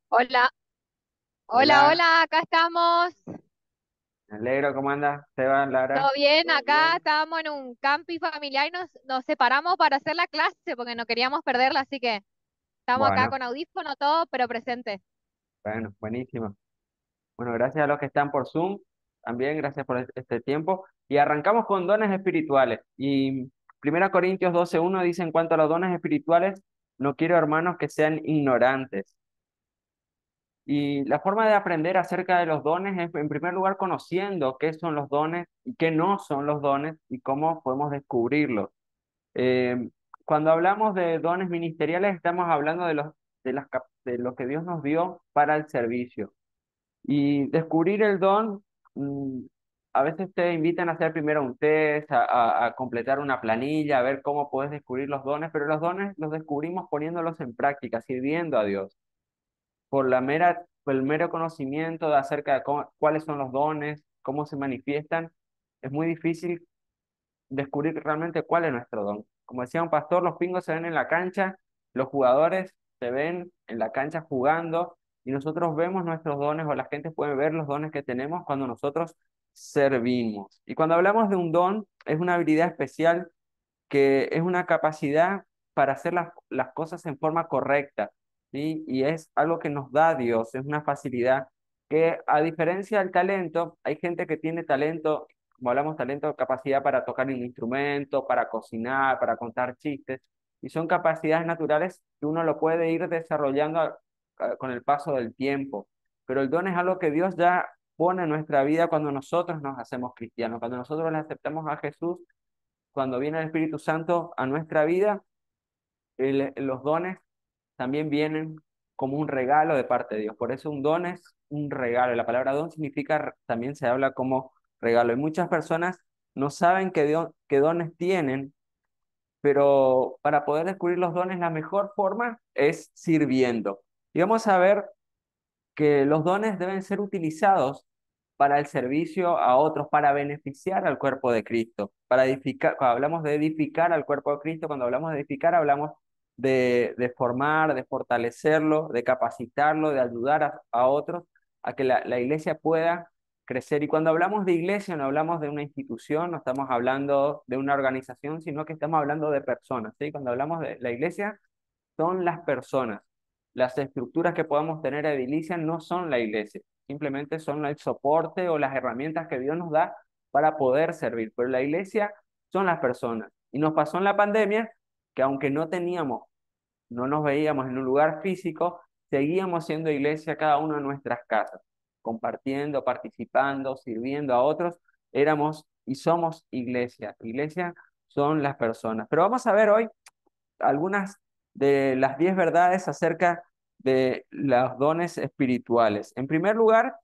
Hola, hola, Hola, hola, acá estamos. me alegro, ¿cómo andas? Esteban, ¿Todo Lara. bien? Acá estábamos en un camping familiar y nos separamos para hacer la clase porque no queríamos perderla, así que estamos acá Bueno, con audífono todo, pero presente. bueno, buenísimo. Bueno, gracias a los que están por Zoom, también gracias por este tiempo. Y arrancamos con dones espirituales. Y 1 Corintios 12:1 dice, en cuanto a los dones espirituales, no quiero, hermanos, que sean ignorantes. Y la forma de aprender acerca de los dones es, en primer lugar, conociendo qué son los dones y qué no son los dones y cómo podemos descubrirlos. Eh, Cuando hablamos de dones ministeriales, estamos hablando de lo que Dios nos dio para el servicio. Y descubrir el don, mm, a veces te invitan a hacer primero un test, a completar una planilla, a ver cómo puedes descubrir los dones, pero los dones los descubrimos poniéndolos en práctica, sirviendo a Dios. Por el mero conocimiento de acerca de cuáles son los dones, cómo se manifiestan, es muy difícil descubrir realmente cuál es nuestro don. Como decía un pastor, los pingos se ven en la cancha, los jugadores se ven en la cancha jugando y nosotros vemos nuestros dones o la gente puede ver los dones que tenemos cuando nosotros servimos. Y cuando hablamos de un don, es una habilidad especial que es una capacidad para hacer las cosas en forma correcta, ¿sí? Y es algo que nos da Dios, es una facilidad que a diferencia del talento, hay gente que tiene talento, como hablamos, talento, capacidad para tocar un instrumento, para cocinar, para contar chistes, y son capacidades naturales que uno lo puede ir desarrollando con el paso del tiempo. Pero el don es algo que Dios ya pone en nuestra vida cuando nosotros nos hacemos cristianos, cuando nosotros le aceptamos a Jesús, cuando viene el Espíritu Santo a nuestra vida, los dones también vienen como un regalo de parte de Dios. Por eso un don es un regalo. La palabra don significa, también se habla como regalo. Y muchas personas no saben qué dones tienen, pero para poder descubrir los dones, la mejor forma es sirviendo. Y vamos a ver que los dones deben ser utilizados para el servicio a otros, para beneficiar al cuerpo de Cristo, para edificar. Cuando hablamos de edificar al cuerpo de Cristo, cuando hablamos de edificar, hablamos de formar, de fortalecerlo, de capacitarlo, de ayudar a otros a que la iglesia pueda crecer. Y cuando hablamos de iglesia, no hablamos de una institución, no estamos hablando de una organización, sino que estamos hablando de personas, ¿sí? Cuando hablamos de la iglesia, son las personas. Las estructuras que podamos tener edilicias no son la iglesia, simplemente son el soporte o las herramientas que Dios nos da para poder servir. Pero la iglesia son las personas. Y nos pasó en la pandemia que aunque no nos veíamos en un lugar físico, seguíamos siendo iglesia cada uno en nuestras casas, compartiendo, participando, sirviendo a otros. Éramos y somos iglesia. Iglesia son las personas. Pero vamos a ver hoy algunas de las 10 verdades acerca de los dones espirituales. En primer lugar,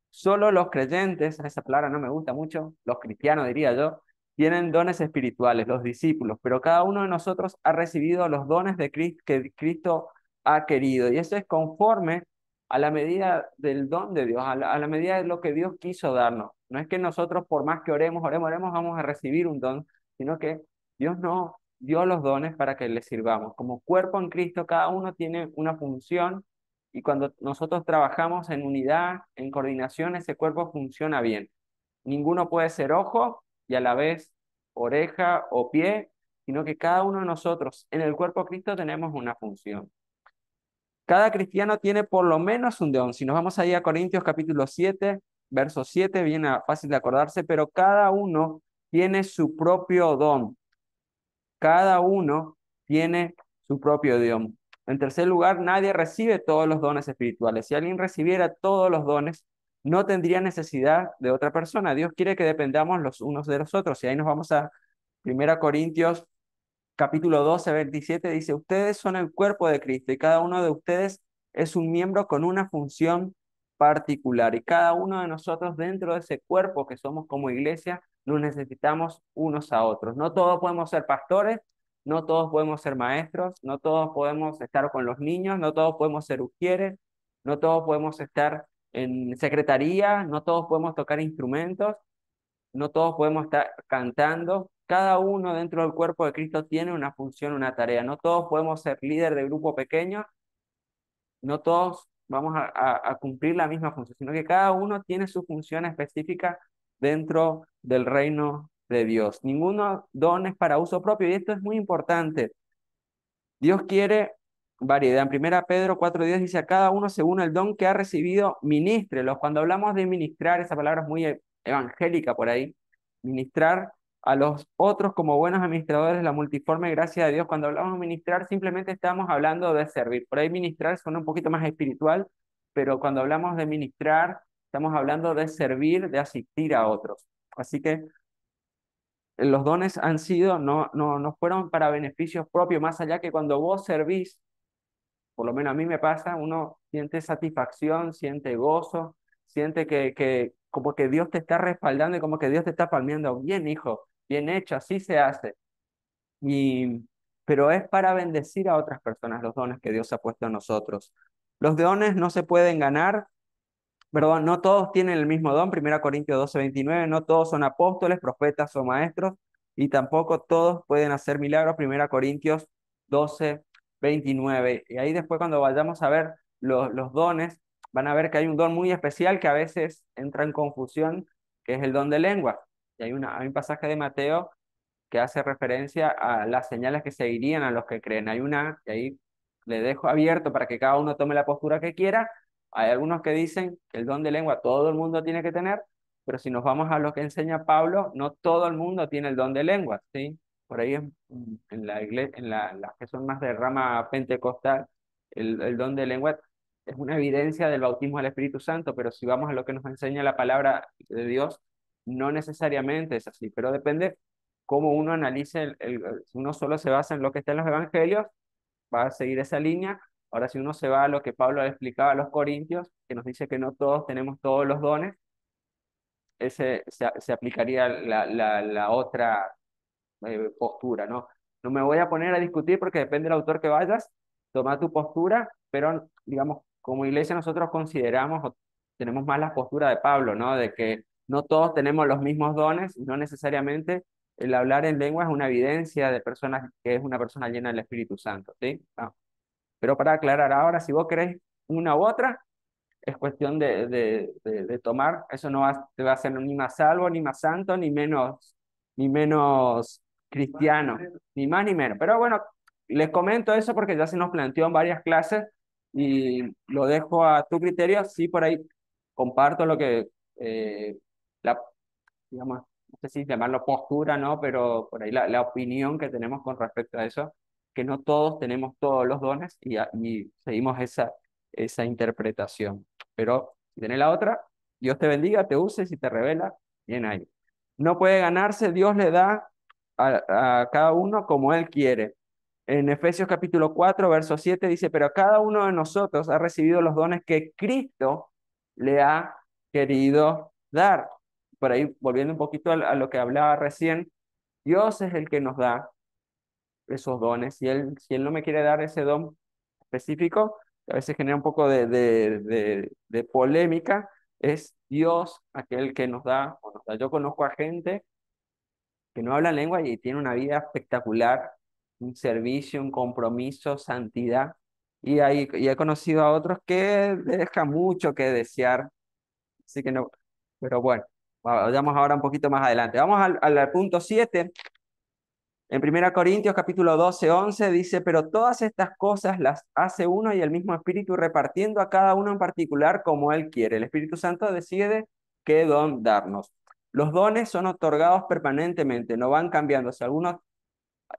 solo los creyentes, esa palabra no me gusta mucho, los cristianos diría yo, tienen dones espirituales, los discípulos, pero cada uno de nosotros ha recibido los dones de Cristo que Cristo ha querido. Y eso es conforme a la medida del don de Dios, a la medida de lo que Dios quiso darnos. No es que nosotros, por más que oremos, vamos a recibir un don, sino que Dios no dio los dones para que les sirvamos. Como cuerpo en Cristo, cada uno tiene una función y cuando nosotros trabajamos en unidad, en coordinación, ese cuerpo funciona bien. Ninguno puede ser ojo y a la vez oreja o pie, sino que cada uno de nosotros en el cuerpo de Cristo tenemos una función. Cada cristiano tiene por lo menos un don. Si nos vamos ahí a Corintios capítulo 7, verso 7, viene fácil de acordarse, pero cada uno tiene su propio don. Cada uno tiene su propio don. En tercer lugar, nadie recibe todos los dones espirituales. Si alguien recibiera todos los dones, no tendría necesidad de otra persona. Dios quiere que dependamos los unos de los otros. Y ahí nos vamos a 1 Corintios capítulo 12, 27, dice, ustedes son el cuerpo de Cristo y cada uno de ustedes es un miembro con una función particular. Y cada uno de nosotros dentro de ese cuerpo que somos como iglesia, nos necesitamos unos a otros. No todos podemos ser pastores, no todos podemos ser maestros, no todos podemos estar con los niños, no todos podemos ser ujieres, no todos podemos estar en secretaría, no todos podemos tocar instrumentos, no todos podemos estar cantando. Cada uno dentro del cuerpo de Cristo tiene una función, una tarea. No todos podemos ser líder de grupo pequeño, no todos vamos a cumplir la misma función, sino que cada uno tiene su función específica dentro del reino de Dios. Ninguno don es para uso propio y esto es muy importante. Dios quiere variedad. En primera Pedro 4:10 dice, a cada uno según el don que ha recibido, ministrélos. Cuando hablamos de ministrar, esa palabra es muy evangélica por ahí. Ministrar a los otros como buenos administradores de la multiforme gracia de Dios. Cuando hablamos de ministrar, simplemente estamos hablando de servir. Por ahí ministrar suena un poquito más espiritual, pero cuando hablamos de ministrar, estamos hablando de servir, de asistir a otros. Así que los dones han sido, no fueron para beneficios propios, más allá que cuando vos servís, por lo menos a mí me pasa, uno siente satisfacción, siente gozo, siente que como que Dios te está respaldando y como que Dios te está palmeando, bien hijo, bien hecho, así se hace. Y, pero es para bendecir a otras personas los dones que Dios ha puesto en nosotros. Los dones no se pueden ganar, perdón, no todos tienen el mismo don, 1 Corintios 12:29, no todos son apóstoles, profetas o maestros, y tampoco todos pueden hacer milagros, 1 Corintios 12:29. Y ahí después cuando vayamos a ver los dones, van a ver que hay un don muy especial que a veces entra en confusión, que es el don de lengua. Y hay un pasaje de Mateo que hace referencia a las señales que seguirían a los que creen. Hay una, y ahí le dejo abierto para que cada uno tome la postura que quiera. Hay algunos que dicen que el don de lengua todo el mundo tiene que tener, pero si nos vamos a lo que enseña Pablo, no todo el mundo tiene el don de lengua, ¿sí? Por ahí en la iglesia, las que son más de rama pentecostal, el don de lengua es una evidencia del bautismo del Espíritu Santo, pero si vamos a lo que nos enseña la palabra de Dios, no necesariamente es así, pero depende cómo uno analice, si uno solo se basa en lo que está en los evangelios, va a seguir esa línea. Ahora, si uno se va a lo que Pablo le explicaba a los corintios, que nos dice que no todos tenemos todos los dones, se aplicaría la otra postura, ¿no? No me voy a poner a discutir porque depende del autor que vayas, toma tu postura, pero digamos, como iglesia nosotros consideramos o tenemos más la postura de Pablo, ¿no? De que no todos tenemos los mismos dones, y no necesariamente el hablar en lengua es una evidencia de personas que es una persona llena del Espíritu Santo, ¿sí? Ah, pero para aclarar ahora, si vos querés una u otra, es cuestión de tomar, eso no te va a hacer ni más salvo, ni más santo, ni menos cristiano, ni más ni menos. Pero bueno, les comento eso porque ya se nos planteó en varias clases y lo dejo a tu criterio. Sí, por ahí comparto lo que, la, digamos, no sé si llamarlo postura, ¿no? Pero por ahí la opinión que tenemos con respecto a eso, que no todos tenemos todos los dones y seguimos esa interpretación. Pero si tenés la otra, Dios te bendiga, te use, si te revela, bien ahí. No puede ganarse, Dios le da a cada uno como Él quiere. En Efesios capítulo 4 verso 7 dice, pero cada uno de nosotros ha recibido los dones que Cristo le ha querido dar. Por ahí, volviendo un poquito a lo que hablaba recién, Dios es el que nos da esos dones. Si él no me quiere dar ese don específico, que a veces genera un poco de polémica, es Dios aquel que nos da, o nos da. Yo conozco a gente que no habla lengua y tiene una vida espectacular, un servicio, un compromiso, santidad. Y he conocido a otros que dejan mucho que desear. Así que no, pero bueno, vayamos ahora un poquito más adelante. Vamos al punto 7. En 1 Corintios capítulo 12:11 dice, pero todas estas cosas las hace uno y el mismo Espíritu repartiendo a cada uno en particular como Él quiere. El Espíritu Santo decide qué don darnos. Los dones son otorgados permanentemente, no van cambiando. Si algunos,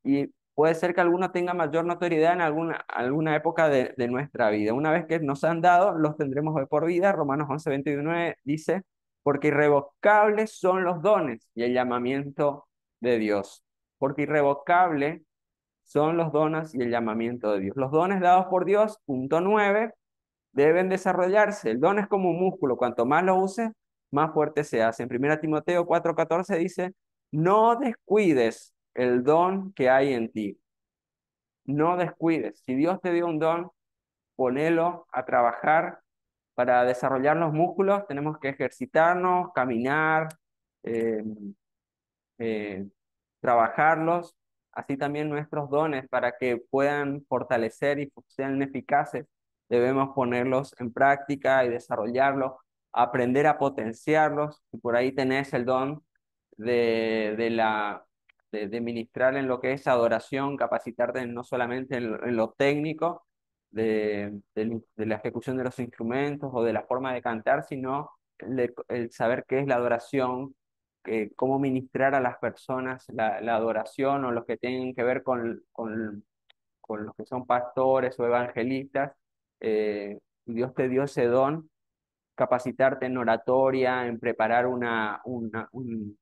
y puede ser que alguno tenga mayor notoriedad en alguna época de nuestra vida. Una vez que nos han dado, los tendremos de por vida. Romanos 11:29 dice, porque irrevocables son los dones y el llamamiento de Dios. Porque irrevocable son los dones y el llamamiento de Dios. Los dones dados por Dios, punto 9, deben desarrollarse. El don es como un músculo, cuanto más lo uses, más fuerte se hace. En 1 Timoteo 4:14 dice, no descuides el don que hay en ti. No descuides. Si Dios te dio un don, ponelo a trabajar para desarrollar los músculos. Tenemos que ejercitarnos, caminar, eh, eh, trabajarlos. Así también nuestros dones para que puedan fortalecer y sean eficaces debemos ponerlos en práctica y desarrollarlos, aprender a potenciarlos. Y por ahí tenés el don de ministrar en lo que es adoración, capacitarte no solamente en lo técnico, de la ejecución de los instrumentos o de la forma de cantar, sino el saber qué es la adoración, cómo ministrar a las personas la adoración o los que tienen que ver con los que son pastores o evangelistas. Dios te dio ese don, capacitarte en oratoria, en preparar una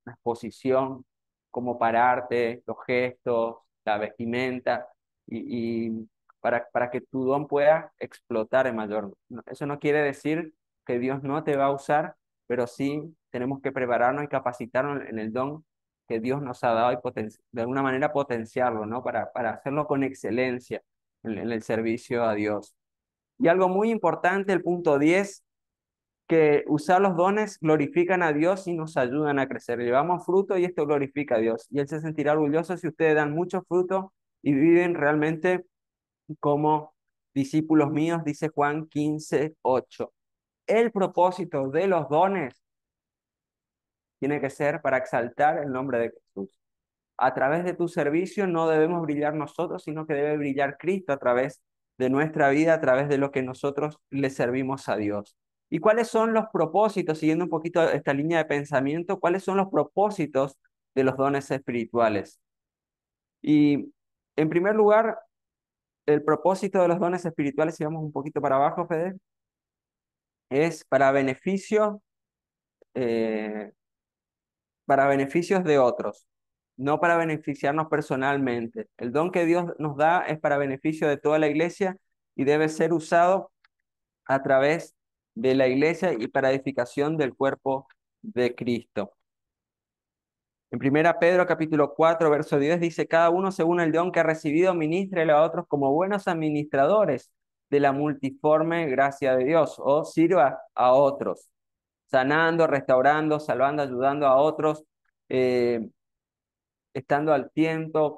exposición, cómo pararte, los gestos, la vestimenta, y para que tu don pueda explotar en mayor. Eso no quiere decir que Dios no te va a usar, pero sí tenemos que prepararnos y capacitarnos en el don que Dios nos ha dado y de alguna manera potenciarlo, ¿no? Para hacerlo con excelencia en el servicio a Dios. Y algo muy importante, el punto 10, que usar los dones glorifican a Dios y nos ayudan a crecer. Llevamos fruto y esto glorifica a Dios. Y Él se sentirá orgulloso si ustedes dan mucho fruto y viven realmente como discípulos míos, dice Juan 15:8. El propósito de los dones tiene que ser para exaltar el nombre de Jesús. A través de tu servicio no debemos brillar nosotros, sino que debe brillar Cristo a través de nuestra vida, a través de lo que nosotros le servimos a Dios. ¿Y cuáles son los propósitos, siguiendo un poquito esta línea de pensamiento, cuáles son los propósitos de los dones espirituales? Y en primer lugar, el propósito de los dones espirituales, si vamos un poquito para abajo, Fede, es eh, para beneficios de otros, no para beneficiarnos personalmente. El don que Dios nos da es para beneficio de toda la iglesia y debe ser usado a través de la iglesia y para edificación del cuerpo de Cristo. En 1 Pedro capítulo 4, verso 10 dice, cada uno según el don que ha recibido, ministre a otros como buenos administradores de la multiforme gracia de Dios, o sirva a otros, sanando, restaurando, salvando, ayudando a otros, eh, estando al tiempo,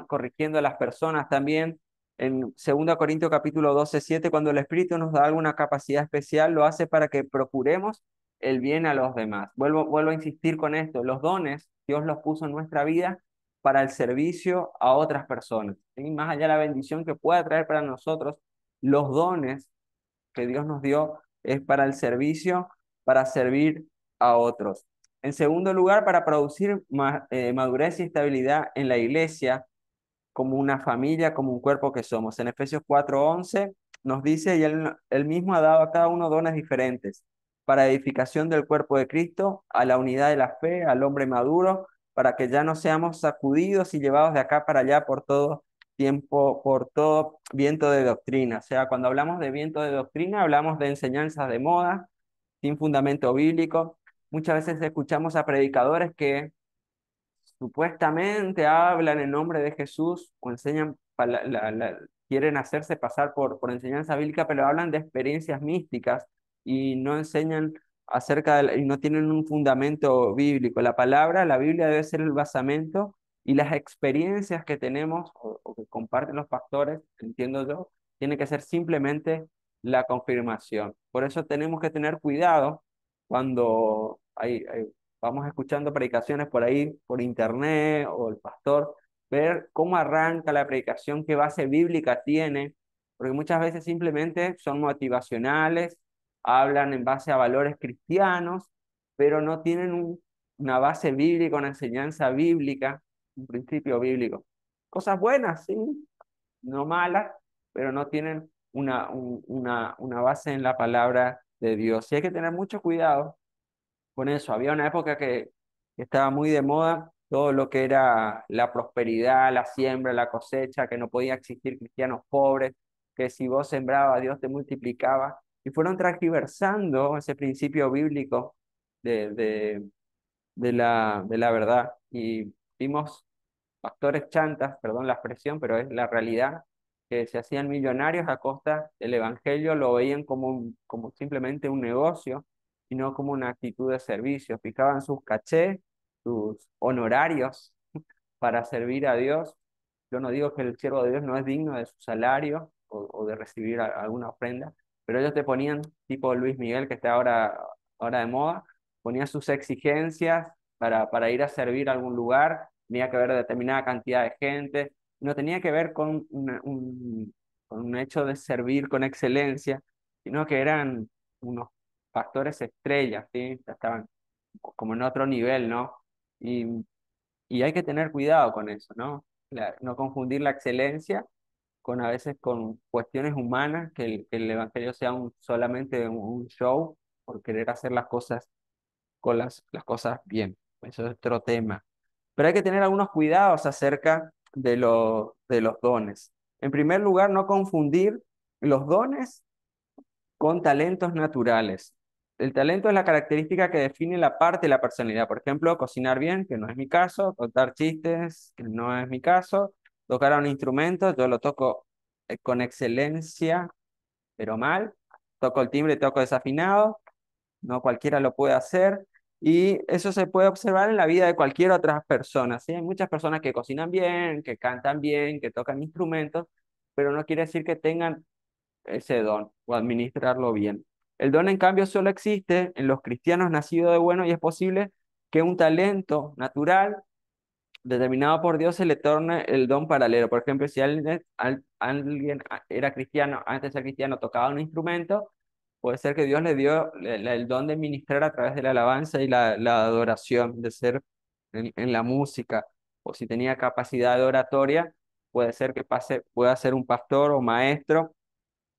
corrigiendo a las personas también. En 2 Corintios capítulo 12:7, cuando el Espíritu nos da alguna capacidad especial, lo hace para que procuremos el bien a los demás. Vuelvo a insistir con esto, los dones, Dios los puso en nuestra vida para el servicio a otras personas. Y más allá de la bendición que pueda traer para nosotros, los dones que Dios nos dio es para el servicio, para servir a otros. En segundo lugar, para producir madurez y estabilidad en la iglesia, como una familia, como un cuerpo que somos. En Efesios 4:11 nos dice, y él mismo ha dado a cada uno dones diferentes, para edificación del cuerpo de Cristo, a la unidad de la fe, al hombre maduro, para que ya no seamos sacudidos y llevados de acá para allá por todo tiempo, por todo viento de doctrina. O sea, cuando hablamos de viento de doctrina, hablamos de enseñanzas de moda, sin fundamento bíblico. Muchas veces escuchamos a predicadores que supuestamente hablan en nombre de Jesús o enseñan, quieren hacerse pasar por enseñanza bíblica, pero hablan de experiencias místicas y no enseñan y no tienen un fundamento bíblico. La Biblia debe ser el basamento, y las experiencias que tenemos o que comparten los pastores, entiendo yo, tiene que ser simplemente la confirmación. Por eso tenemos que tener cuidado cuando vamos escuchando predicaciones por ahí, por internet o el pastor, ver cómo arranca la predicación, qué base bíblica tiene, porque muchas veces simplemente son motivacionales, hablan en base a valores cristianos, pero no tienen una base bíblica, una enseñanza bíblica, un principio bíblico. Cosas buenas, sí, no malas, pero no tienen una base en la palabra de Dios. Y hay que tener mucho cuidado con eso. Había una época que estaba muy de moda todo lo que era la prosperidad, la siembra, la cosecha, que no podía existir cristianos pobres, que si vos sembrabas, Dios te multiplicaba. Y fueron transgiversando ese principio bíblico de, de, de la verdad. Y vimos pastores chantas, perdón la expresión, pero es la realidad, que se hacían millonarios a costa del evangelio, lo veían como simplemente un negocio y no como una actitud de servicio. Fijaban sus cachés, sus honorarios para servir a Dios. Yo no digo que el siervo de Dios no es digno de su salario, o de recibir alguna ofrenda, pero ellos te ponían, tipo Luis Miguel, que está ahora de moda, ponía sus exigencias para ir a servir a algún lugar, tenía que haber determinada cantidad de gente, no tenía que ver con con un hecho de servir con excelencia, sino que eran unos pastores estrellas, ¿sí? Ya estaban como en otro nivel, ¿no? Y, y hay que tener cuidado con eso, ¿no? No confundir la excelencia con a veces con cuestiones humanas, que el evangelio sea solamente un show por querer hacer las cosas con las cosas bien. Eso es otro tema. Pero hay que tener algunos cuidados acerca de los dones. En primer lugar, no confundir los dones con talentos naturales. El talento es la característica que define la parte de la personalidad. Por ejemplo, cocinar bien, que no es mi caso, contar chistes, que no es mi caso, tocar un instrumento, yo lo toco con excelencia, pero mal. Toco el timbre, toco desafinado, no cualquiera lo puede hacer. Y eso se puede observar en la vida de cualquier otra persona, ¿sí? Hay muchas personas que cocinan bien, que cantan bien, que tocan instrumentos, pero no quiere decir que tengan ese don o administrarlo bien. El don, en cambio, solo existe en los cristianos nacidos de bueno y es posible que un talento natural determinado por Dios se le torne el don paralelo. Por ejemplo, si alguien era cristiano, antes de ser cristiano tocaba un instrumento, puede ser que Dios le dio el don de ministrar a través de la alabanza y la adoración, de ser en la música. O si tenía capacidad de oratoria, puede ser que pueda ser un pastor o maestro.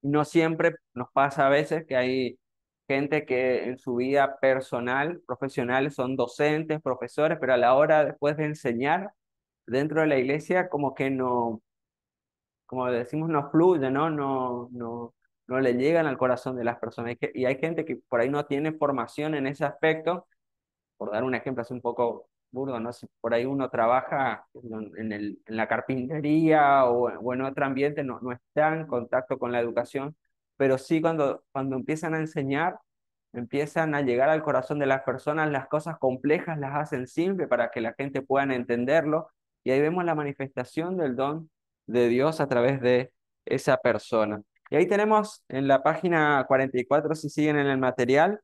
No siempre nos pasa a veces que hay gente que en su vida personal, profesional, son docentes, profesores, pero a la hora después de enseñar dentro de la iglesia, como que no, como decimos, no fluye, ¿no? No le llegan al corazón de las personas. Y hay gente que por ahí no tiene formación en ese aspecto, por dar un ejemplo así un poco burdo, ¿no? Si por ahí uno trabaja en la carpintería o en otro ambiente, no está en contacto con la educación, pero sí cuando empiezan a enseñar, empiezan a llegar al corazón de las personas, las cosas complejas las hacen simples para que la gente pueda entenderlo, y ahí vemos la manifestación del don de Dios a través de esa persona. Y ahí tenemos en la página 44, si siguen en el material,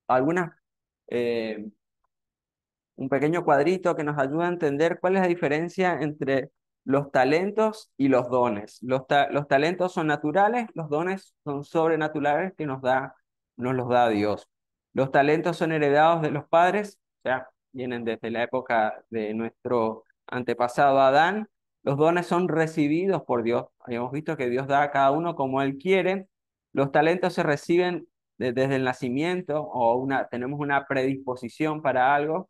algunas eh, un pequeño cuadrito que nos ayuda a entender cuál es la diferencia entre los talentos y los dones. Los talentos son naturales, los dones son sobrenaturales que nos los da Dios. Los talentos son heredados de los padres, o sea, vienen desde la época de nuestro antepasado Adán. Los dones son recibidos por Dios. Habíamos visto que Dios da a cada uno como Él quiere. Los talentos se reciben desde el nacimiento o tenemos una predisposición para algo,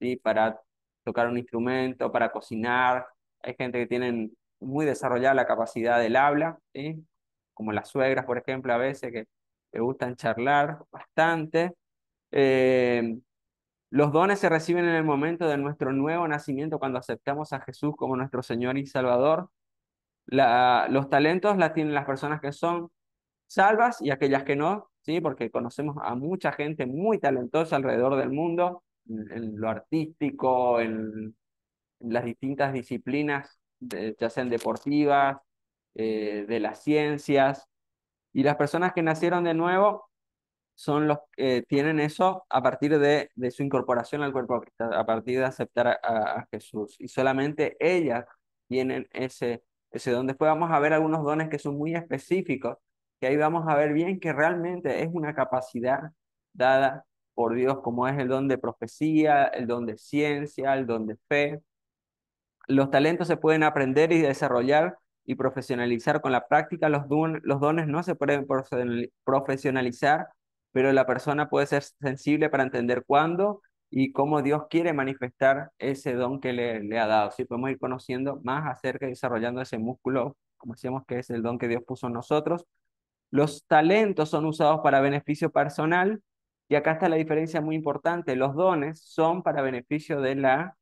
¿sí? Para tocar un instrumento, para cocinar. Hay gente que tiene muy desarrollada la capacidad del habla, ¿sí? Como las suegras, por ejemplo, a veces que le gustan charlar bastante. Eh, los dones se reciben en el momento de nuestro nuevo nacimiento, cuando aceptamos a Jesús como nuestro Señor y Salvador. Los talentos las tienen las personas que son salvas y aquellas que no, ¿sí? Porque conocemos a mucha gente muy talentosa alrededor del mundo, en lo artístico, en las distintas disciplinas, ya sean deportivas, de las ciencias, y las personas que nacieron de nuevo son los que tienen eso a partir de su incorporación al cuerpo de Cristo, a partir de aceptar a Jesús. Y solamente ellas tienen ese don. Después vamos a ver algunos dones que son muy específicos, que ahí vamos a ver bien que realmente es una capacidad dada por Dios, como es el don de profecía, el don de ciencia, el don de fe. Los talentos se pueden aprender y desarrollar y profesionalizar con la práctica. Los dones no se pueden profesionalizar, pero la persona puede ser sensible para entender cuándo y cómo Dios quiere manifestar ese don que le ha dado. Sí, podemos ir conociendo más acerca y desarrollando ese músculo, como decíamos, que es el don que Dios puso en nosotros. Los talentos son usados para beneficio personal, y acá está la diferencia muy importante. Los dones son para beneficio de la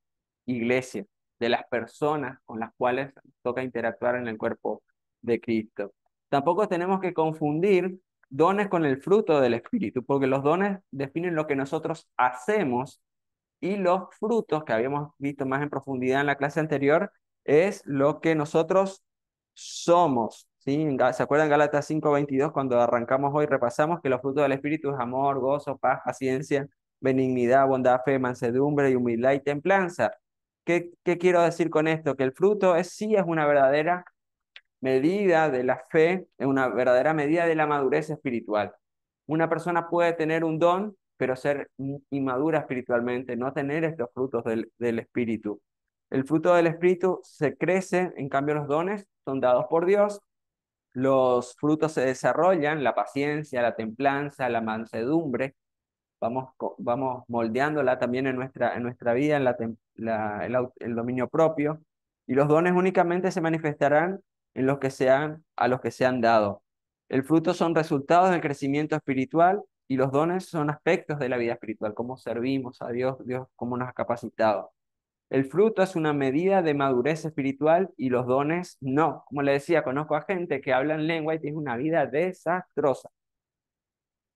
iglesia, de las personas con las cuales toca interactuar en el cuerpo de Cristo. Tampoco tenemos que confundir dones con el fruto del Espíritu, porque los dones definen lo que nosotros hacemos, y los frutos, que habíamos visto más en profundidad en la clase anterior, es lo que nosotros somos, ¿sí? ¿Se acuerdan Gálatas 5:22 cuando arrancamos hoy, repasamos que los frutos del Espíritu es amor, gozo, paz, paciencia, benignidad, bondad, fe, mansedumbre y humildad y templanza? ¿Qué quiero decir con esto? Que el fruto sí es una verdadera medida de la fe, es una verdadera medida de la madurez espiritual. Una persona puede tener un don, pero ser inmadura espiritualmente, no tener estos frutos del Espíritu. El fruto del Espíritu se crece, en cambio los dones son dados por Dios. Los frutos se desarrollan, la paciencia, la templanza, la mansedumbre, vamos moldeándola también en nuestra vida, en el dominio propio, y los dones únicamente se manifestarán en los que sean, a los que sean dados. El fruto son resultados del crecimiento espiritual y los dones son aspectos de la vida espiritual, cómo servimos a Dios, Dios cómo nos ha capacitado. El fruto es una medida de madurez espiritual y los dones no. Como le decía, conozco a gente que habla en lengua y tiene una vida desastrosa,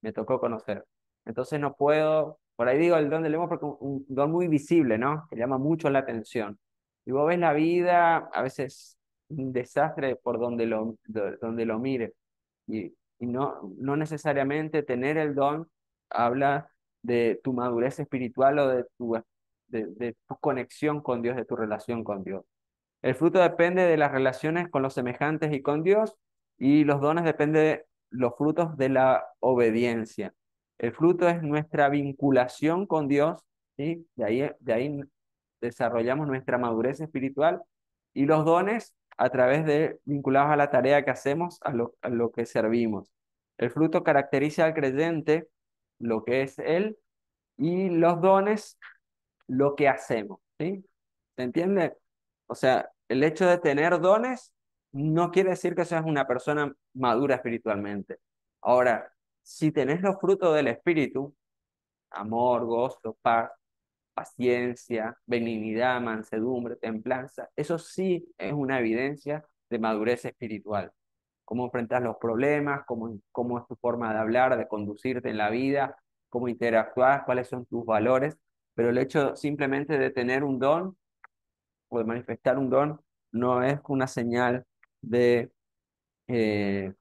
me tocó conocer. Entonces no puedo, por ahí digo el don de lengua porque es un don muy visible, ¿no? Que llama mucho la atención. Y vos ves la vida, a veces un desastre por donde lo mire. Y no necesariamente tener el don habla de tu madurez espiritual o de tu conexión con Dios, de tu relación con Dios. El fruto depende de las relaciones con los semejantes y con Dios, y los dones dependen de los frutos de la obediencia. El fruto es nuestra vinculación con Dios, ¿sí? De ahí desarrollamos nuestra madurez espiritual, y los dones a través de vinculados a la tarea que hacemos, a lo que servimos. El fruto caracteriza al creyente, lo que es él, y los dones lo que hacemos, ¿sí? ¿Se entiende? O sea, el hecho de tener dones no quiere decir que seas una persona madura espiritualmente. Ahora, si tenés los frutos del Espíritu, amor, gozo, paz, paciencia, benignidad, mansedumbre, templanza, eso sí es una evidencia de madurez espiritual. Cómo enfrentas los problemas, cómo es tu forma de hablar, de conducirte en la vida, cómo interactúas, cuáles son tus valores, pero el hecho simplemente de tener un don o de manifestar un don no es una señal de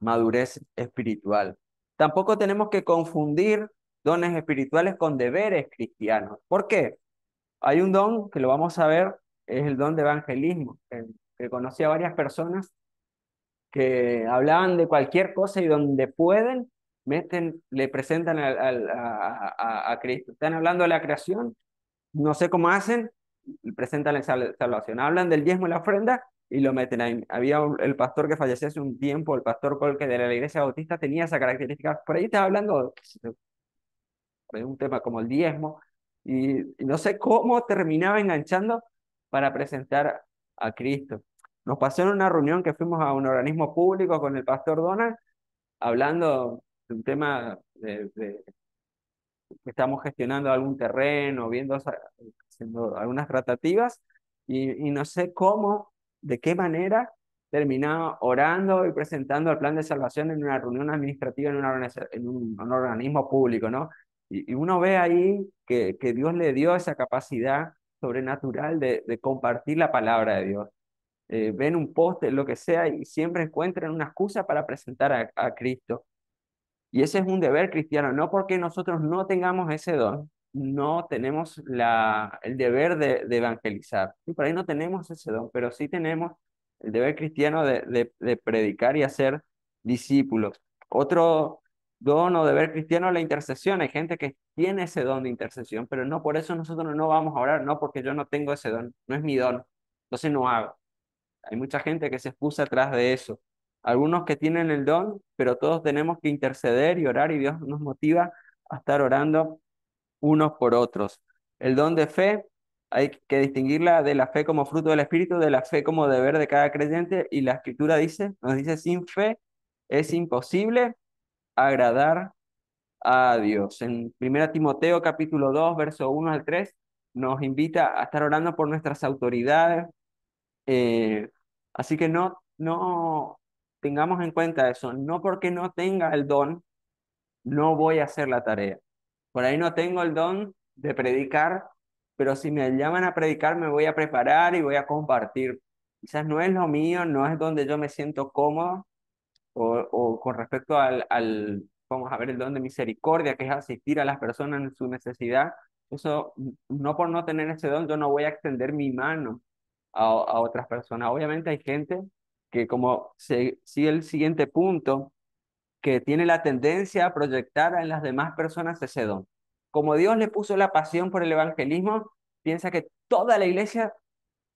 madurez espiritual. Tampoco tenemos que confundir dones espirituales con deberes cristianos. ¿Por qué? Hay un don que lo vamos a ver, es el don de evangelismo, que conocí a varias personas que hablaban de cualquier cosa y donde pueden, le presentan a Cristo. Están hablando de la creación, no sé cómo hacen, y presentan la salvación. Hablan del diezmo y la ofrenda y lo meten ahí. El pastor que falleció hace un tiempo, el pastor Colque de la Iglesia Bautista, tenía esa característica. Por ahí estaba hablando de un tema como el diezmo, y no sé cómo terminaba enganchando para presentar a Cristo. Nos pasó en una reunión que fuimos a un organismo público con el pastor Donald, hablando de un tema que estamos gestionando algún terreno, haciendo algunas tratativas, y no sé cómo, de qué manera terminaba orando y presentando el plan de salvación en una reunión administrativa en un organismo público, ¿no? Y uno ve ahí que Dios le dio esa capacidad sobrenatural de compartir la palabra de Dios. Ven un post, lo que sea, y siempre encuentran una excusa para presentar a Cristo. Y ese es un deber cristiano, no porque nosotros no tengamos ese don, no tenemos el deber de evangelizar. Y por ahí no tenemos ese don, pero sí tenemos el deber cristiano de predicar y hacer discípulos. Otro don o deber cristiano es la intercesión. Hay gente que tiene ese don de intercesión, pero no por eso nosotros no vamos a orar, no porque yo no tengo ese don, no es mi don, entonces no hago. Hay mucha gente que se excusa atrás de eso. Algunos que tienen el don, pero todos tenemos que interceder y orar, y Dios nos motiva a estar orando unos por otros. El don de fe, hay que distinguirla de la fe como fruto del Espíritu, de la fe como deber de cada creyente, y la Escritura nos dice, sin fe es imposible agradar a Dios. En 1 Timoteo capítulo 2 verso 1 al 3 nos invita a estar orando por nuestras autoridades, así que no tengamos en cuenta eso. No porque no tenga el don, no voy a hacer la tarea. Por ahí no tengo el don de predicar, pero si me llaman a predicar, me voy a preparar y voy a compartir. Quizás no es lo mío, no es donde yo me siento cómodo, o con respecto vamos a ver, el don de misericordia, que es asistir a las personas en su necesidad, eso, no por no tener ese don, yo no voy a extender mi mano a otras personas. Obviamente hay gente que como se sigue el siguiente punto, que tiene la tendencia a proyectar en las demás personas ese don. Como Dios le puso la pasión por el evangelismo, piensa que toda la iglesia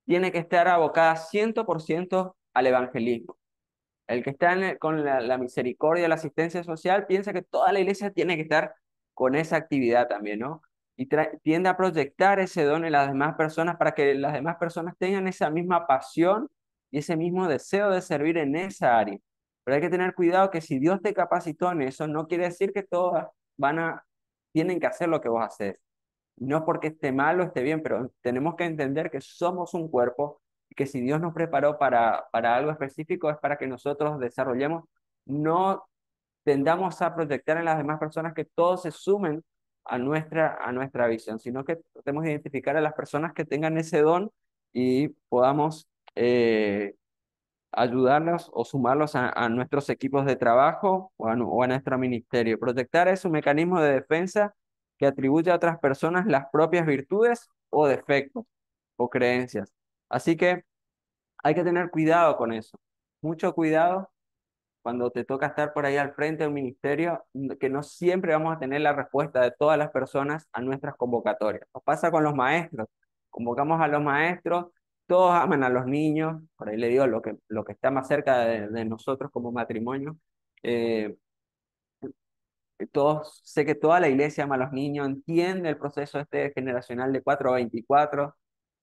tiene que estar abocada 100% al evangelismo. El que está con la misericordia, la asistencia social, piensa que toda la iglesia tiene que estar con esa actividad también, ¿no? Y tiende a proyectar ese don en las demás personas para que las demás personas tengan esa misma pasión y ese mismo deseo de servir en esa área. Pero hay que tener cuidado que si Dios te capacitó en eso, no quiere decir que todas tienen que hacer lo que vos haces. No porque esté mal o esté bien, pero tenemos que entender que somos un cuerpo y que si Dios nos preparó para algo específico es para que nosotros desarrollemos, no tendamos a proyectar en las demás personas que todos se sumen a nuestra visión, sino que tratemos de identificar a las personas que tengan ese don y podamos ayudarlos o sumarlos a nuestros equipos de trabajo o a nuestro ministerio. Proyectar es un mecanismo de defensa que atribuye a otras personas las propias virtudes o defectos o creencias. Así que hay que tener cuidado con eso. Mucho cuidado cuando te toca estar por ahí al frente de un ministerio, que no siempre vamos a tener la respuesta de todas las personas a nuestras convocatorias. Nos pasa con los maestros. Convocamos a los maestros, todos aman a los niños, por ahí le digo lo que está más cerca de nosotros como matrimonio. Eh, sé que toda la iglesia ama a los niños, entiende el proceso este generacional de 4 a 24,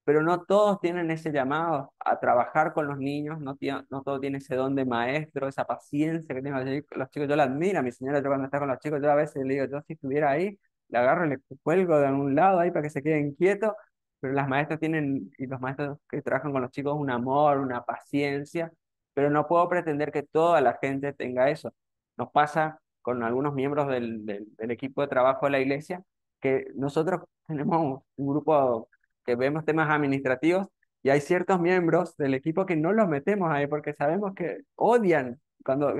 pero no todos tienen ese llamado a trabajar con los niños, no todos tienen ese don de maestro, esa paciencia que tienen los chicos. Yo la admiro, a mi señora, yo cuando está con los chicos, yo a veces le digo, yo si estuviera ahí, le agarro y le cuelgo de un lado ahí para que se queden quietos, pero las maestras tienen, y los maestros que trabajan con los chicos, un amor, una paciencia, pero no puedo pretender que toda la gente tenga eso. Nos pasa con algunos miembros del equipo de trabajo de la iglesia, que nosotros tenemos un grupo que vemos temas administrativos y hay ciertos miembros del equipo que no los metemos ahí porque sabemos que odian cuando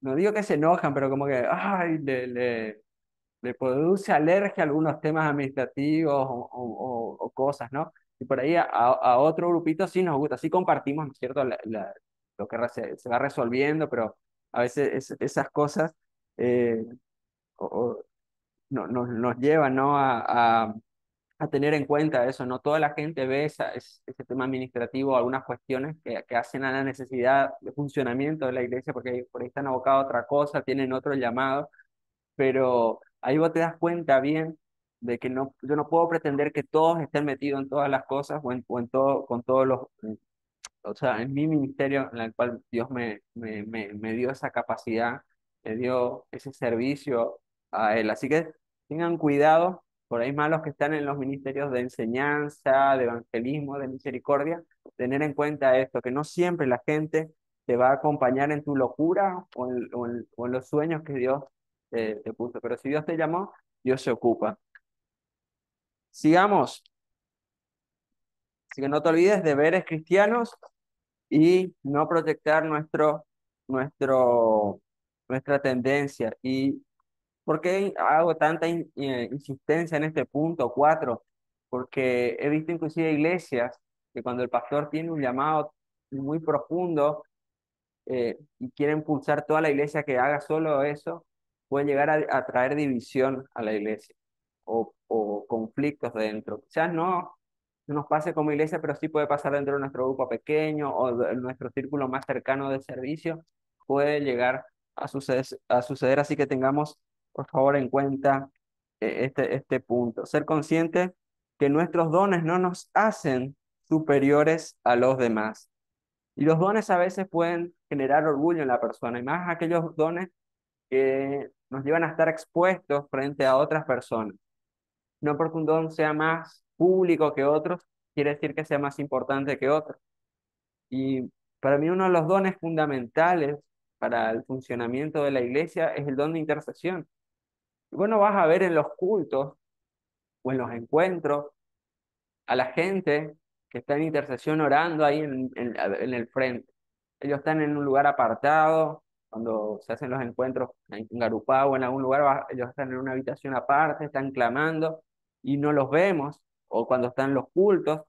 no digo que se enojan, pero como que ay, le produce alergia a algunos temas administrativos o cosas, ¿no? Y por ahí a otro grupito sí nos gusta, sí compartimos, ¿no es cierto?, lo que se va resolviendo, pero a veces esas cosas eh, nos llevan, ¿no?, a tener en cuenta eso. No toda la gente ve ese tema administrativo, algunas cuestiones que hacen a la necesidad de funcionamiento de la iglesia, porque por ahí están abocados a otra cosa, tienen otro llamado, pero ahí vos te das cuenta bien de que no, yo no puedo pretender que todos estén metidos en todas las cosas o en todo, con todos o sea, en mi ministerio en el cual Dios me dio esa capacidad, me dio ese servicio a Él. Así que tengan cuidado, por ahí malos que están en los ministerios de enseñanza, de evangelismo, de misericordia, tener en cuenta esto, que no siempre la gente te va a acompañar en tu locura o en los sueños que Dios te puso. Pero si Dios te llamó, Dios se ocupa. Sigamos. Así que no te olvides, deberes cristianos y no proyectar nuestro, nuestra tendencia. ¿Y por qué hago tanta insistencia en este punto 4? Porque he visto inclusive iglesias que cuando el pastor tiene un llamado muy profundo y quiere impulsar toda la iglesia que haga solo eso, puede llegar a traer división a la iglesia o conflictos dentro. Quizás no nos pase como iglesia, pero sí puede pasar dentro de nuestro grupo pequeño o de nuestro círculo más cercano de servicio, puede llegar a suceder, así que tengamos por favor en cuenta este punto. Ser conscientes que nuestros dones no nos hacen superiores a los demás. Y los dones a veces pueden generar orgullo en la persona, y más aquellos dones que nos llevan a estar expuestos frente a otras personas. No porque un don sea más público que otros, quiere decir que sea más importante que otros. Y para mí uno de los dones fundamentales para el funcionamiento de la iglesia es el don de intercesión. Y bueno, vas a ver en los cultos o en los encuentros a la gente que está en intercesión orando ahí en el frente. ellos están en un lugar apartado, cuando se hacen los encuentros en Garupá o en algún lugar, ellos están en una habitación aparte, están clamando y no los vemos, o cuando están los cultos,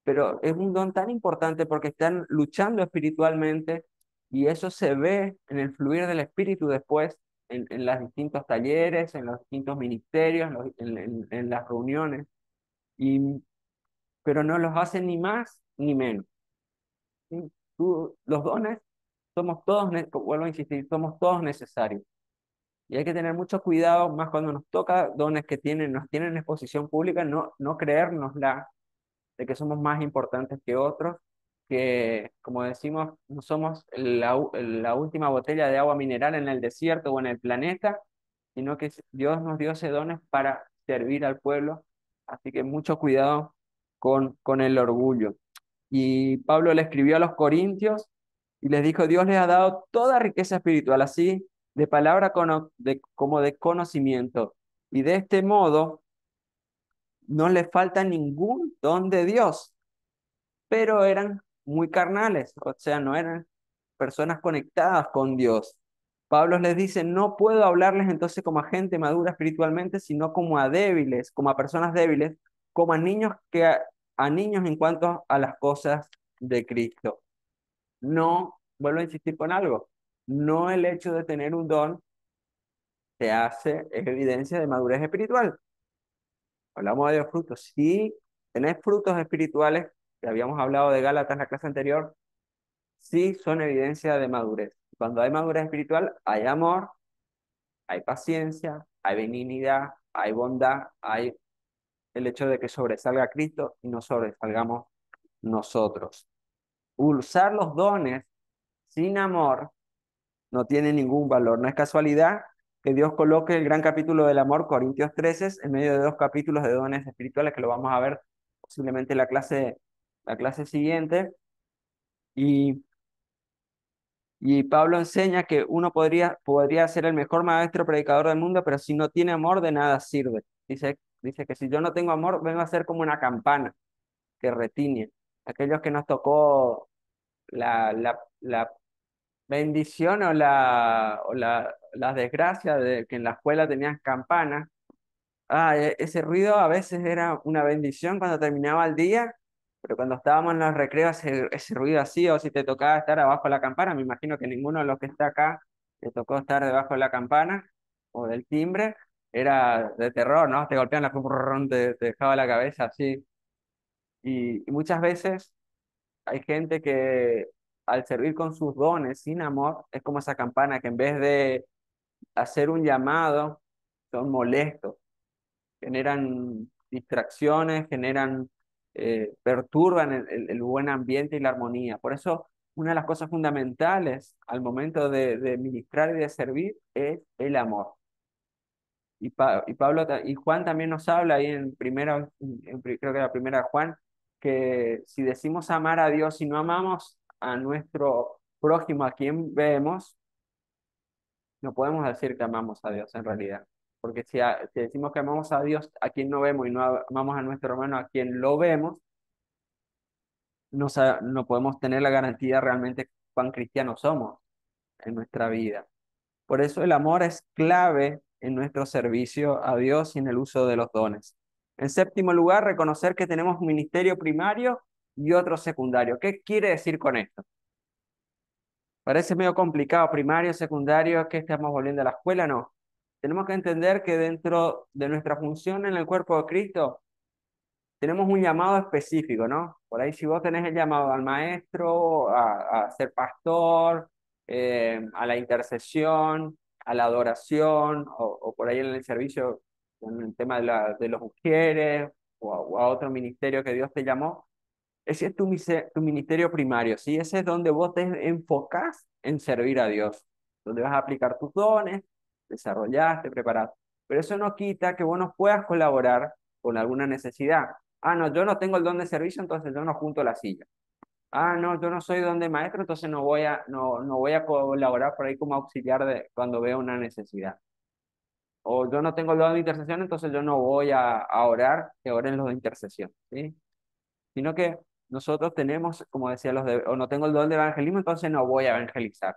pero es un don tan importante porque están luchando espiritualmente y eso se ve en el fluir del espíritu después, en los distintos talleres, en los distintos ministerios, en las reuniones, y, pero no los hacen ni más ni menos. ¿Sí? Los dones somos todos, vuelvo a insistir, somos todos necesarios. Y hay que tener mucho cuidado, más cuando nos toca dones que nos tienen en exposición pública, no creérnosla de que somos más importantes que otros, que como decimos, no somos la última botella de agua mineral en el desierto o en el planeta, sino que Dios nos dio ese dones para servir al pueblo. Así que mucho cuidado con el orgullo. Y Pablo le escribió a los Corintios y les dijo, Dios les ha dado toda riqueza espiritual, así de palabra como de conocimiento. Y de este modo no les falta ningún don de Dios, pero eran muy carnales, o sea, no eran personas conectadas con Dios. Pablo les dice, no puedo hablarles entonces como a gente madura espiritualmente, sino como a débiles, como a personas débiles, como a niños a niños en cuanto a las cosas de Cristo. No, vuelvo a insistir con algo, no el hecho de tener un don te hace, es evidencia de madurez espiritual. Hablamos de los frutos. Si tenés frutos espirituales, que habíamos hablado de Gálatas en la clase anterior, sí son evidencia de madurez. Cuando hay madurez espiritual, hay amor, hay paciencia, hay benignidad, hay bondad, hay el hecho de que sobresalga Cristo y no sobresalgamos nosotros. Usar los dones sin amor no tiene ningún valor. No es casualidad que Dios coloque el gran capítulo del amor, Corintios 13, en medio de dos capítulos de dones espirituales que lo vamos a ver posiblemente en la clase siguiente. Y, y Pablo enseña que uno podría ser el mejor maestro predicador del mundo, pero si no tiene amor, de nada sirve. Dice que si yo no tengo amor, vengo a ser como una campana que retiñe. Aquellos que nos tocó la bendición la desgracia de que en la escuela tenías campanas. Ese ruido a veces era una bendición cuando terminaba el día, pero cuando estábamos en los recreos, ese ruido así, o si te tocaba estar abajo de la campana, me imagino que ninguno de los que está acá te tocó estar debajo de la campana o del timbre, era de terror, ¿no? Te golpean te dejaba la cabeza así. Y muchas veces hay gente que al servir con sus dones sin amor, es como esa campana que en vez de hacer un llamado, son molestos, generan distracciones, perturban el buen ambiente y la armonía. Por eso, una de las cosas fundamentales al momento de ministrar y de servir es el amor. Y Juan también nos habla ahí creo que la primera de Juan, que si decimos amar a Dios y no amamos a nuestro prójimo, a quien vemos, no podemos decir que amamos a Dios en realidad. Porque si decimos que amamos a Dios a quien no vemos y no amamos a nuestro hermano a quien lo vemos, no podemos tener la garantía realmente cuán cristianos somos en nuestra vida. Por eso el amor es clave en nuestro servicio a Dios y en el uso de los dones. En séptimo lugar, reconocer que tenemos un ministerio primario y otro secundario. ¿Qué quiere decir con esto? Parece medio complicado, primario, secundario, ¿qué estamos volviendo a la escuela? No. Tenemos que entender que dentro de nuestra función en el cuerpo de Cristo tenemos un llamado específico, ¿no? Por ahí si vos tenés el llamado al maestro, a ser pastor, a la intercesión, a la adoración, o por ahí en el servicio, en el tema de los mujeres, o a otro ministerio que Dios te llamó, ese es tu ministerio primario, ¿sí? Ese es donde vos te enfocás en servir a Dios, donde vas a aplicar tus dones, desarrollarte, preparar. Pero eso no quita que vos no puedas colaborar con alguna necesidad. No, yo no tengo el don de servicio, entonces yo no junto la silla. No, yo no soy don de maestro, entonces no voy a colaborar por ahí como auxiliar cuando veo una necesidad. O yo no tengo el don de intercesión, entonces yo no voy a orar, que oren los de intercesión, ¿sí? Sino que nosotros tenemos, como decía, o no tengo el don de evangelismo, entonces no voy a evangelizar.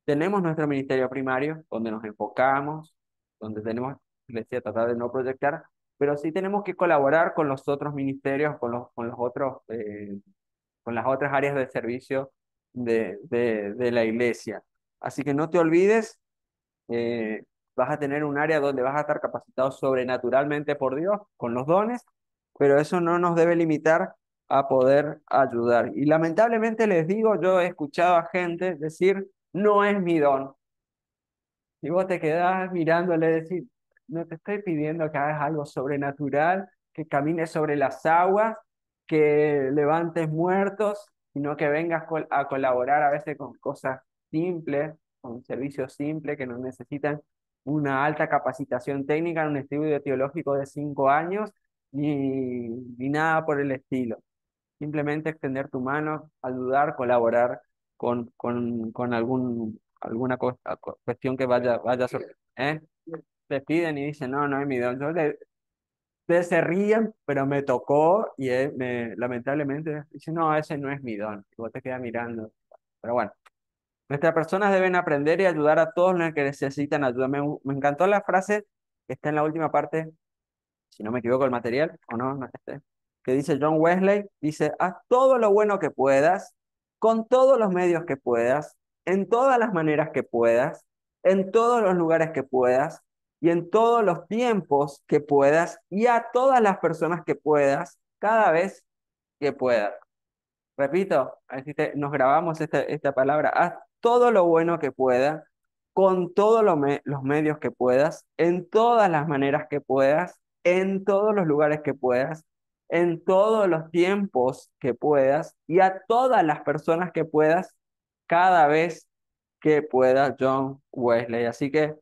Tenemos nuestro ministerio primario, donde nos enfocamos, donde tenemos, les decía, tratar de no proyectar, pero sí tenemos que colaborar con los otros ministerios, con los otros, con las otras áreas de servicio de la iglesia. Así que no te olvides, vas a tener un área donde vas a estar capacitado sobrenaturalmente por Dios, con los dones, pero eso no nos debe limitar a poder ayudar. Y lamentablemente les digo, yo he escuchado a gente decir, no es mi don. Y vos te quedás mirándole y decís, no te estoy pidiendo que hagas algo sobrenatural, que camines sobre las aguas, que levantes muertos, sino que vengas a colaborar a veces con cosas simples, con servicios simples que no necesitan una alta capacitación técnica, un estudio teológico de 5 años, ni nada por el estilo. Simplemente extender tu mano, ayudar, colaborar con cuestión que vaya ¿eh? Te piden y dicen, no, no es mi don. Ustedes se ríen, pero me tocó y lamentablemente dicen, no, ese no es mi don. Y vos te quedas mirando. Pero bueno, nuestras personas deben aprender y ayudar a todos los que necesitan ayuda. Me encantó la frase que está en la última parte, si no me equivoco, el material, o no, no este, que dice John Wesley, dice, haz todo lo bueno que puedas, con todos los medios que puedas, en todas las maneras que puedas, en todos los lugares que puedas, y en todos los tiempos que puedas, y a todas las personas que puedas, cada vez que puedas. Repito, así nos grabamos esta palabra. Haz todo lo bueno que puedas, con todos los medios que puedas, en todas las maneras que puedas, en todos los lugares que puedas, en todos los tiempos que puedas y a todas las personas que puedas, cada vez que puedas, John Wesley. Así que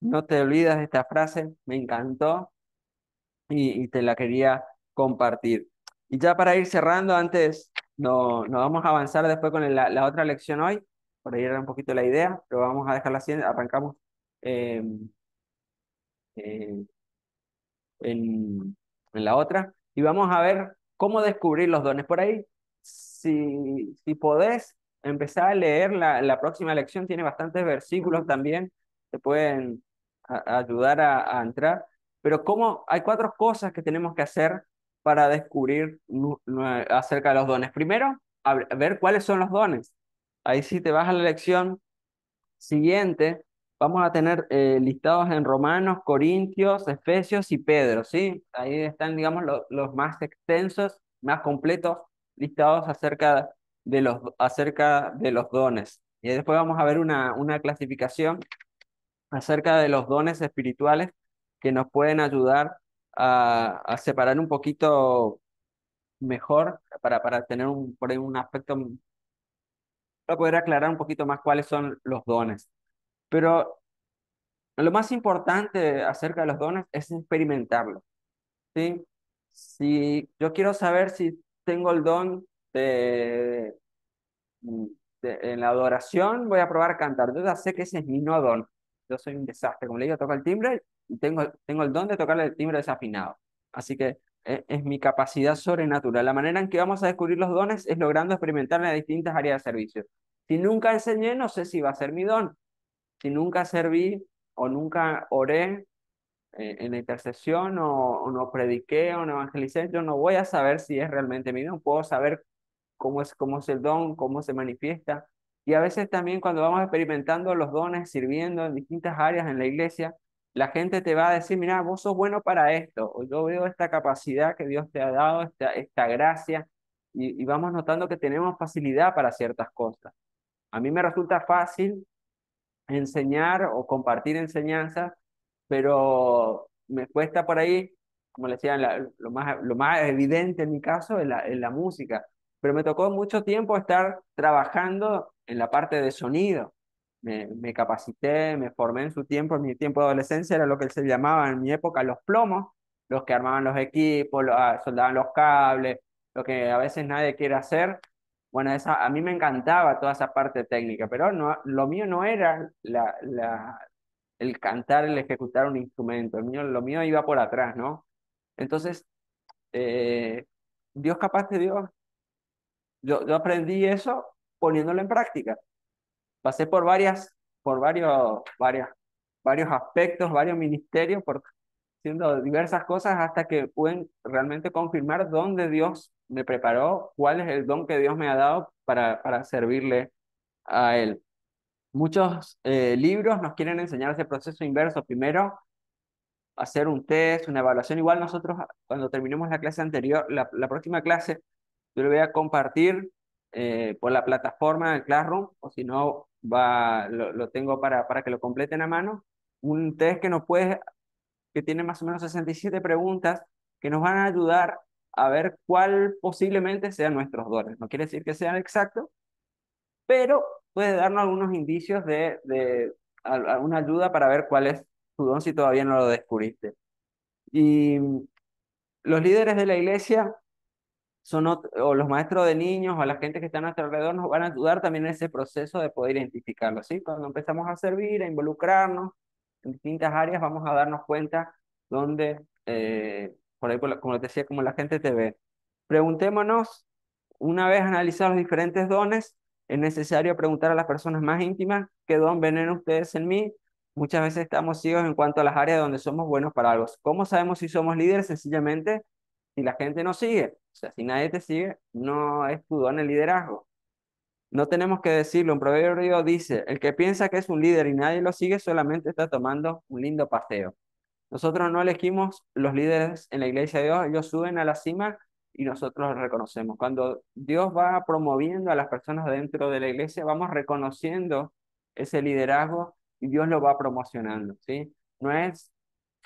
no te olvides de esta frase, me encantó y te la quería compartir. Y ya para ir cerrando, antes no vamos a avanzar después con la otra lección hoy, por ahí era un poquito la idea, pero vamos a dejarla así, arrancamos eh, eh, en la otra y vamos a ver cómo descubrir los dones. Por ahí, si podés empezar a leer la próxima lección, tiene bastantes versículos también, te pueden ayudar a entrar, pero cómo, hay 4 cosas que tenemos que hacer para descubrir acerca de los dones. Primero, ver cuáles son los dones. Ahí si te vas a la lección siguiente, vamos a tener listados en Romanos, Corintios, Efesios y Pedro, ¿sí? Ahí están, digamos, los más extensos, más completos listados acerca de los dones. Y después vamos a ver una clasificación acerca de los dones espirituales que nos pueden ayudar a separar un poquito mejor para tener por ahí un aspecto, para poder aclarar un poquito más cuáles son los dones. Pero lo más importante acerca de los dones es experimentarlo, ¿sí? Si yo quiero saber si tengo el don de, mm, en la adoración, voy a probar a cantar. Yo ya sé que ese es mi no don. Yo soy un desastre. Como le digo, toco el timbre y tengo el don de tocarle el timbre desafinado. Así que es mi capacidad sobrenatural. La manera en que vamos a descubrir los dones es logrando experimentar en las distintas áreas de servicio. Si nunca enseñé, no sé si va a ser mi don. Si nunca serví o nunca oré en la intercesión o no prediqué o no evangelicé, yo no voy a saber si es realmente mi don. Puedo saber cómo es el don, cómo se manifiesta. Y a veces también cuando vamos experimentando los dones, sirviendo en distintas áreas en la iglesia, la gente te va a decir, mira, vos sos bueno para esto, o yo veo esta capacidad que Dios te ha dado, esta gracia, y vamos notando que tenemos facilidad para ciertas cosas. A mí me resulta fácil enseñar o compartir enseñanzas, pero me cuesta por ahí, como le decía, lo más evidente en mi caso es la música, pero me tocó mucho tiempo estar trabajando en la parte de sonido. Me capacité, me formé en su tiempo, en mi tiempo de adolescencia era lo que se llamaba en mi época los plomos, los que armaban los equipos, soldaban los cables, lo que a veces nadie quiere hacer. Bueno, a mí me encantaba toda esa parte técnica, pero no, lo mío no era el cantar, el ejecutar un instrumento, lo mío iba por atrás, ¿no? Entonces, eh, Dios capaz te dio yo aprendí eso poniéndolo en práctica. Pasé por varios aspectos, varios ministerios, por haciendo diversas cosas hasta que pude realmente confirmar dónde Dios me preparó, cuál es el don que Dios me ha dado para servirle a Él. Muchos libros nos quieren enseñar ese proceso inverso. Primero, hacer un test, una evaluación. Igual nosotros, cuando terminemos la clase anterior, la próxima clase, yo le voy a compartir por la plataforma del Classroom, o si no, lo tengo para que lo completen a mano. Un test que tiene más o menos 67 preguntas que nos van a ayudar a ver cuál posiblemente sean nuestros dones. No quiere decir que sean exactos, pero puede darnos algunos indicios de alguna ayuda para ver cuál es tu don si todavía no lo descubriste. Y los líderes de la iglesia o los maestros de niños o la gente que está a nuestro alrededor nos van a ayudar también en ese proceso de poder identificarlo, ¿sí? Cuando empezamos a servir, a involucrarnos en distintas áreas, vamos a darnos cuenta dónde, por ahí, como te decía, como la gente te ve. Preguntémonos, una vez analizados los diferentes dones, es necesario preguntar a las personas más íntimas, ¿qué don ven en ustedes en mí? Muchas veces estamos ciegos en cuanto a las áreas donde somos buenos para algo. ¿Cómo sabemos si somos líderes? Sencillamente, si la gente no sigue. O sea, si nadie te sigue, no es tu don el liderazgo. No tenemos que decirlo. Un proverbio dice, el que piensa que es un líder y nadie lo sigue, solamente está tomando un lindo paseo. Nosotros no elegimos los líderes en la iglesia de Dios, ellos suben a la cima y nosotros los reconocemos. Cuando Dios va promoviendo a las personas dentro de la iglesia, vamos reconociendo ese liderazgo y Dios lo va promocionando, ¿sí? No es,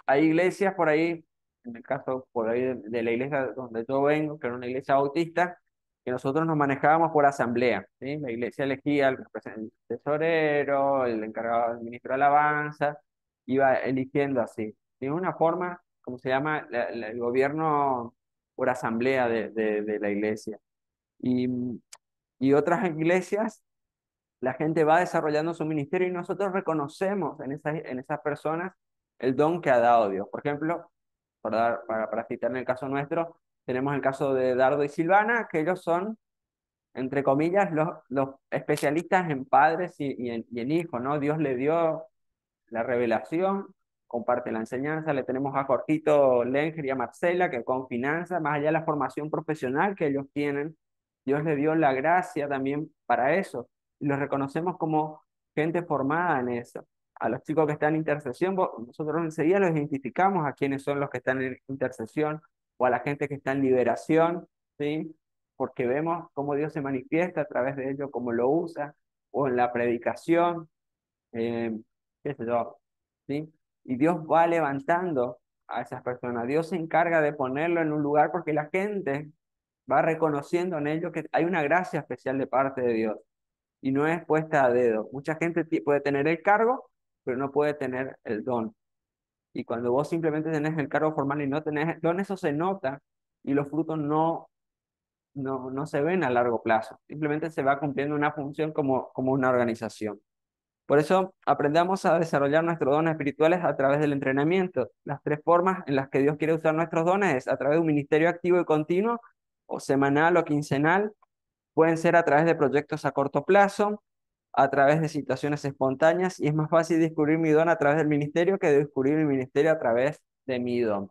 hay iglesias por ahí, en el caso por ahí de la iglesia donde yo vengo, que era una iglesia bautista, que nosotros nos manejábamos por asamblea, ¿sí? La iglesia elegía el tesorero, el encargado del ministro de alabanza, iba eligiendo así. Tiene una forma, como se llama, el gobierno por asamblea de la iglesia. Y, y otras iglesias, la gente va desarrollando su ministerio y nosotros reconocemos en esas personas el don que ha dado Dios. Por ejemplo, para citar en el caso nuestro, tenemos el caso de Dardo y Silvana, que ellos son, entre comillas, los especialistas en padres y en hijos, ¿no? Dios le dio la revelación, comparte la enseñanza. Le tenemos a Jorgito Lenger y a Marcela, que con finanzas, más allá de la formación profesional que ellos tienen, Dios le dio la gracia también para eso. Y los reconocemos como gente formada en eso. A los chicos que están en intercesión, nosotros enseguida los identificamos a quiénes son los que están en intercesión o a la gente que está en liberación, ¿sí? Porque vemos cómo Dios se manifiesta a través de ellos, cómo lo usa, o en la predicación, eh, qué sé yo, ¿sí? Y Dios va levantando a esas personas. Dios se encarga de ponerlo en un lugar porque la gente va reconociendo en ellos que hay una gracia especial de parte de Dios y no es puesta a dedo. Mucha gente puede tener el cargo, pero no puede tener el don. Y cuando vos simplemente tenés el cargo formal y no tenés el don, eso se nota y los frutos no se ven a largo plazo. Simplemente se va cumpliendo una función como una organización. Por eso aprendamos a desarrollar nuestros dones espirituales a través del entrenamiento. Las tres formas en las que Dios quiere usar nuestros dones es a través de un ministerio activo y continuo, o semanal o quincenal. Pueden ser a través de proyectos a corto plazo, a través de situaciones espontáneas, y es más fácil descubrir mi don a través del ministerio que descubrir mi ministerio a través de mi don.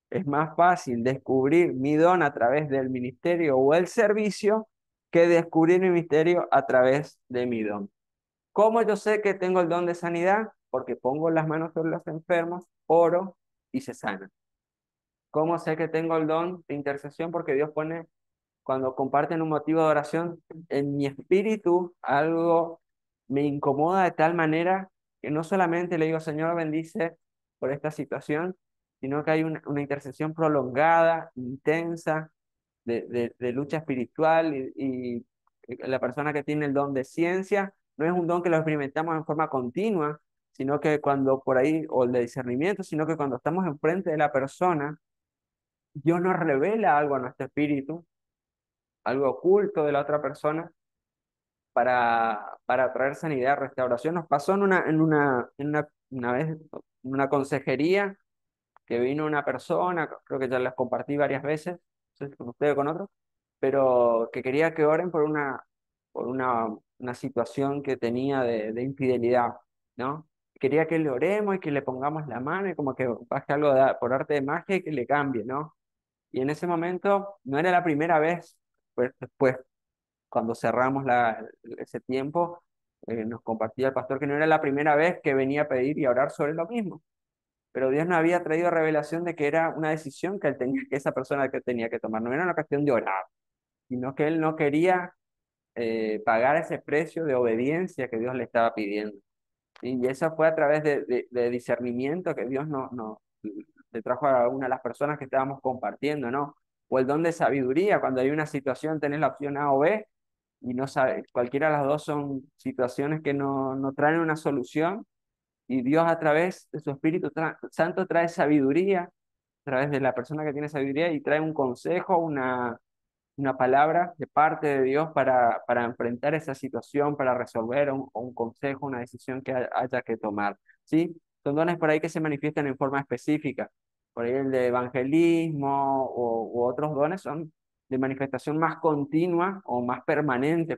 Es más fácil descubrir mi don a través del ministerio o el servicio que descubrir mi ministerio a través de mi don. ¿Cómo yo sé que tengo el don de sanidad? Porque pongo las manos sobre los enfermos, oro y se sana. ¿Cómo sé que tengo el don de intercesión? Porque Dios pone, cuando comparten un motivo de oración, en mi espíritu algo me incomoda de tal manera que no solamente le digo, Señor, bendice por esta situación, sino que hay una intercesión prolongada, intensa, de lucha espiritual y la persona que tiene el don de ciencia no es un don que lo experimentamos en forma continua, sino que cuando por ahí, o el de discernimiento, sino que cuando estamos enfrente de la persona, Dios nos revela algo a nuestro espíritu, algo oculto de la otra persona, para traer sanidad, restauración. Nos pasó una vez, en una consejería, que vino una persona, creo que ya las compartí varias veces, no sé si con usted o con otro, pero que quería que oren por una situación que tenía de infidelidad, ¿no? Quería que le oremos y que le pongamos la mano y como que baje algo por arte de magia y que le cambie, ¿no? Y en ese momento no era la primera vez, pues después, cuando cerramos ese tiempo, nos compartía el pastor que no era la primera vez que venía a pedir y a orar sobre lo mismo, pero Dios no había traído revelación de que era una decisión que él tenía, que esa persona que tenía que tomar, no era una cuestión de orar, sino que él no quería pagar ese precio de obediencia que Dios le estaba pidiendo. Y eso fue a través de discernimiento que Dios no le trajo a una de las personas que estábamos compartiendo, ¿no? O el don de sabiduría, cuando hay una situación, tenés la opción A o B, y no sabe, cualquiera de las dos son situaciones que no traen una solución, y Dios a través de su Espíritu Santo trae sabiduría, a través de la persona que tiene sabiduría, y trae un consejo, una palabra de parte de Dios para enfrentar esa situación, para resolver un consejo, una decisión que haya que tomar. ¿Sí? Son dones por ahí que se manifiestan en forma específica. Por ahí el de evangelismo u otros dones son de manifestación más continua o más permanente,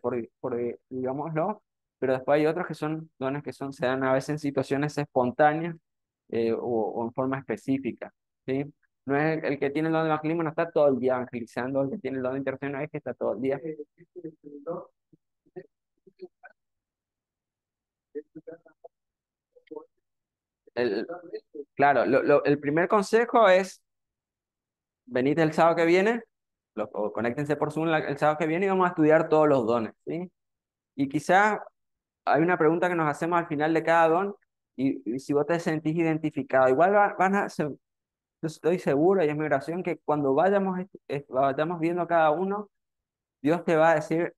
digámoslo, pero después hay otros que son dones que se dan a veces en situaciones espontáneas o en forma específica. ¿Sí? No es el que tiene el don de evangelismo, no está todo el día evangelizando, el que tiene el don de intercesión no es que está todo el día. El, claro, el primer consejo es, venid el sábado que viene, o conéctense por Zoom el sábado que viene y vamos a estudiar todos los dones, ¿sí? Y quizás hay una pregunta que nos hacemos al final de cada don, y si vos te sentís identificado, igual yo estoy seguro, y es mi oración, que cuando vayamos viendo cada uno, Dios te va a decir,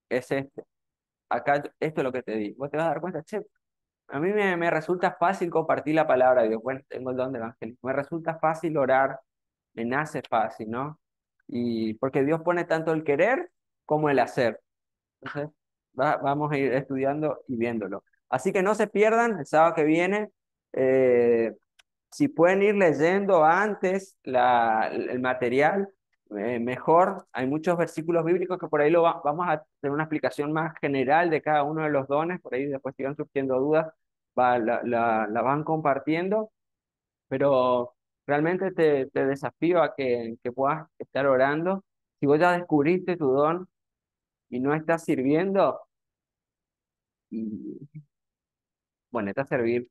es este. Acá esto es lo que te di. Vos te vas a dar cuenta, che, a mí me resulta fácil compartir la palabra de Dios. Bueno, tengo el don de evangelismo. Me resulta fácil orar, me nace fácil, ¿no? Y porque Dios pone tanto el querer como el hacer. Entonces, vamos a ir estudiando y viéndolo. Así que no se pierdan el sábado que viene. eh, si pueden ir leyendo antes el material, mejor. Hay muchos versículos bíblicos que por ahí vamos a tener una explicación más general de cada uno de los dones. Por ahí después si van surgiendo dudas, la van compartiendo. Pero realmente te desafío a que puedas estar orando. Si vos ya descubriste tu don y no estás sirviendo, y ponete a servir,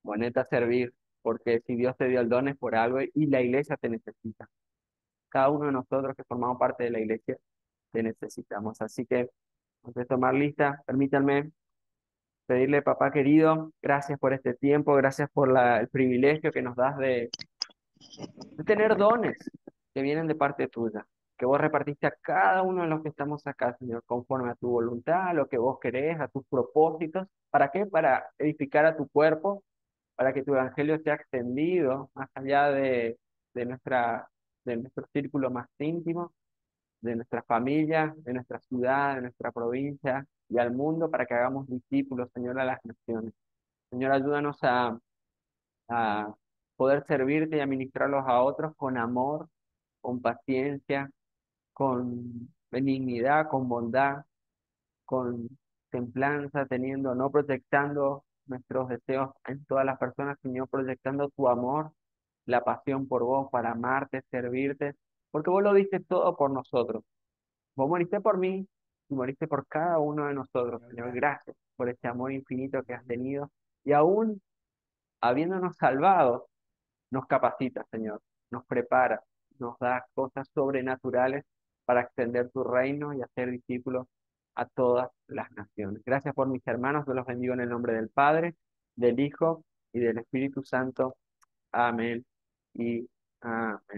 ponete a servir, porque si Dios te dio el don es por algo y la iglesia te necesita. Cada uno de nosotros que formamos parte de la iglesia, te necesitamos. Así que, antes de tomar lista, permítanme pedirle, papá querido, gracias por este tiempo, gracias por el privilegio que nos das de tener dones que vienen de parte tuya, que vos repartiste a cada uno de los que estamos acá, Señor, conforme a tu voluntad, a lo que vos querés, a tus propósitos. ¿Para qué? Para edificar a tu cuerpo, para que tu evangelio sea extendido más allá de de nuestro círculo más íntimo, de nuestra familia, de nuestra ciudad, de nuestra provincia y al mundo, para que hagamos discípulos, Señor, a las naciones. Señor, ayúdanos a poder servirte y administrarlos a otros con amor, con paciencia, con benignidad, con bondad, con templanza, teniendo, no proyectando nuestros deseos en todas las personas, sino proyectando tu amor, la pasión por vos, para amarte, servirte, porque vos lo diste todo por nosotros. Vos moriste por mí y moriste por cada uno de nosotros, Señor. Gracias por este amor infinito que has tenido. Y aún habiéndonos salvado, nos capacita, Señor. Nos prepara, nos da cosas sobrenaturales para extender tu reino y hacer discípulos a todas las naciones. Gracias por mis hermanos. Yo los bendigo en el nombre del Padre, del Hijo y del Espíritu Santo. Amén y amén.